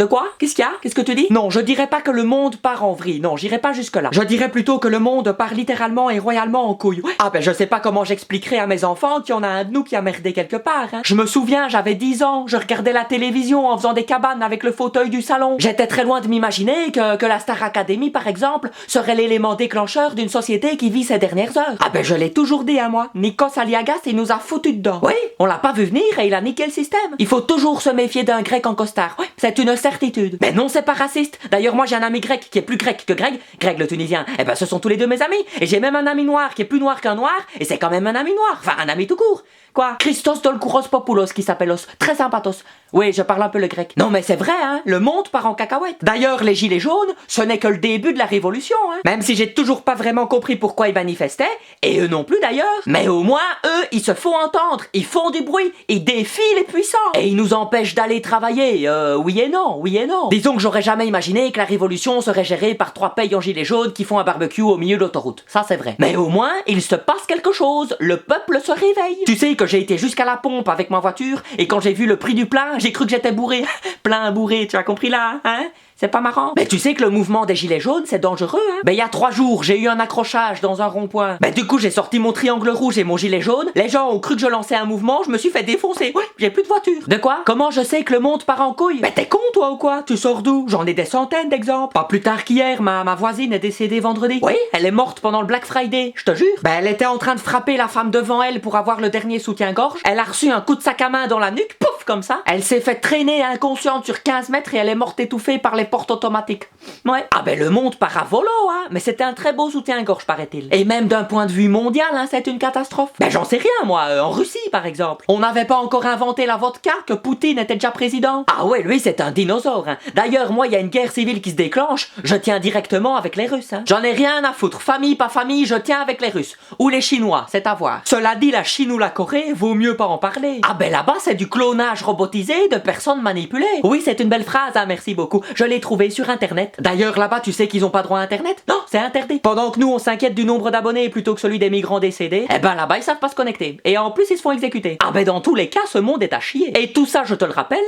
De quoi? Qu'est-ce qu'il y a? Qu'est-ce que tu dis? Non, je dirais pas que le monde part en vrille. Non, j'irai pas jusque là. Je dirais plutôt que le monde part littéralement et royalement en couille. Ah ben je sais pas comment j'expliquerai à mes enfants qu'il y en a un de nous qui a merdé quelque part. Hein. Je me souviens, j'avais 10 ans, je regardais la télévision en faisant des cabanes avec le fauteuil du salon. J'étais très loin de m'imaginer que la Star Academy, par exemple, serait l'élément déclencheur d'une société qui vit ses dernières heures. Ah ben je l'ai toujours dit à moi. Nikos Aliagas, il nous a foutu dedans. Oui, on l'a pas vu venir et il a niqué le système. Il faut toujours se méfier d'un grec en costard. Oui, c'est une certitude. Mais non, c'est pas raciste. D'ailleurs, moi j'ai un ami grec qui est plus grec que Greg le Tunisien. Eh ben ce sont tous les deux mes amis. Et j'ai même un ami noir qui est plus noir qu'un noir, et c'est quand même un ami noir. Enfin, un ami tout court. Quoi? Christos Dolkouros Popoulos qui s'appelle Os. Très sympathos. Oui, je parle un peu le grec. Non mais c'est vrai, hein, le monde part en cacahuète. D'ailleurs, les gilets jaunes, ce n'est que le début de la révolution, hein. Même si j'ai toujours pas vraiment compris pourquoi ils manifestaient, et eux non plus d'ailleurs. Mais au moins, eux, ils se font entendre, ils font du bruit, ils défient les puissants. Et ils nous empêchent d'aller travailler, oui et non, oui et non. Disons que j'aurais jamais imaginé que la révolution serait gérée par 3 payes en gilets jaunes qui font un barbecue au milieu de l'autoroute. Ça c'est vrai. Mais au moins, il se passe quelque chose, le peuple se réveille. Tu sais que j'ai été jusqu'à la pompe avec ma voiture, et quand j'ai vu le prix du plein, j'ai cru que j'étais bourré. Plein bourré, tu as compris là, hein? C'est pas marrant. Mais tu sais que le mouvement des gilets jaunes, c'est dangereux, hein? Ben, il y a 3 jours, j'ai eu un accrochage dans un rond-point. Ben, du coup, j'ai sorti mon triangle rouge et mon gilet jaune. Les gens ont cru que je lançais un mouvement, je me suis fait défoncer. Oui, j'ai plus de voiture. De quoi? Comment je sais que le monde part en couille? Ben, t'es con, toi, ou quoi? Tu sors d'où? J'en ai des centaines d'exemples. Pas plus tard qu'hier, ma voisine est décédée vendredi. Oui, elle est morte pendant le Black Friday, je te jure. Ben, elle était en train de frapper la femme devant elle pour avoir le dernier soutien-gorge. Elle a reçu un coup de sac à main dans la nuque, pouf, comme ça. Elle s'est fait traîner inconsciente sur 15 mètres et elle est morte étouffée par les portes automatiques. Ouais. Ah ben le monde part à volo, hein. Mais c'était un très beau soutien-gorge, paraît-il. Et même d'un point de vue mondial, hein, c'est une catastrophe. Ben j'en sais rien, moi. En Russie, par exemple. On n'avait pas encore inventé la vodka que Poutine était déjà président. Ah ouais, lui, c'est un dinosaure, hein. D'ailleurs, moi, il y a une guerre civile qui se déclenche, je tiens directement avec les Russes, hein. J'en ai rien à foutre. Famille, pas famille, je tiens avec les Russes. Ou les Chinois, c'est à voir. Cela dit, la Chine ou la Corée, vaut mieux pas en parler. Ah ben là-bas, c'est du clonage robotisé de personnes manipulées. Oui, c'est une belle phrase, hein, merci beaucoup. Je l'ai trouvée sur Internet. D'ailleurs, là-bas, tu sais qu'ils ont pas droit à Internet? Non, c'est interdit. Pendant que nous, on s'inquiète du nombre d'abonnés plutôt que celui des migrants décédés, eh ben là-bas, ils savent pas se connecter. Et en plus, ils se font exécuter. Ah ben dans tous les cas, ce monde est à chier. Et tout ça, je te le rappelle,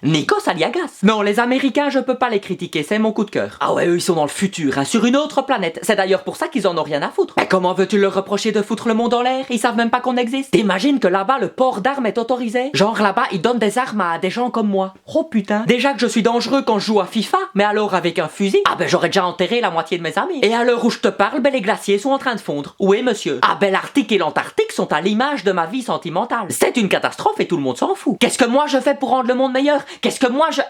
Nikos Aliagas. Non, les Américains, je peux pas les critiquer, c'est mon coup de cœur. Ah ouais, eux, ils sont dans le futur, hein, sur une autre planète. C'est d'ailleurs pour ça qu'ils en ont rien à foutre. Mais comment veux-tu leur reprocher de foutre le monde en l'air? Ils savent même pas qu'on existe. T'imagines que là-bas, le port d'armes est autorisé? Genre là-bas, ils donnent des armes à des gens comme moi. Oh putain. Déjà que je suis dangereux quand je joue à FIFA, mais alors avec un fusil, ah ben j'aurais déjà enterré la moitié de mes amis. Et à l'heure où je te parle, ben les glaciers sont en train de fondre. Oui, monsieur. Ah ben l'Arctique et l'Antarctique sont à l'image de ma vie sentimentale. C'est une catastrophe et tout le monde s'en fout. Qu'est-ce que moi je fais pour rendre le monde meilleur? Qu'est-ce que moi je...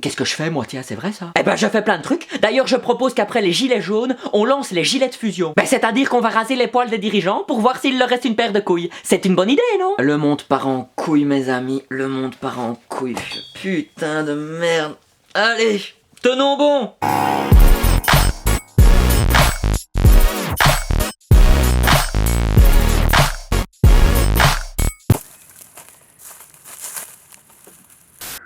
Qu'est-ce que je fais, moi, tiens, c'est vrai, ça? Eh ben, je fais plein de trucs. D'ailleurs, je propose qu'après les gilets jaunes, on lance les gilets de fusion. Ben, c'est-à-dire qu'on va raser les poils des dirigeants pour voir s'il leur reste une paire de couilles. C'est une bonne idée, non? Le monde part en couille, mes amis. Le monde part en couille. Putain de merde. Allez, tenons bon.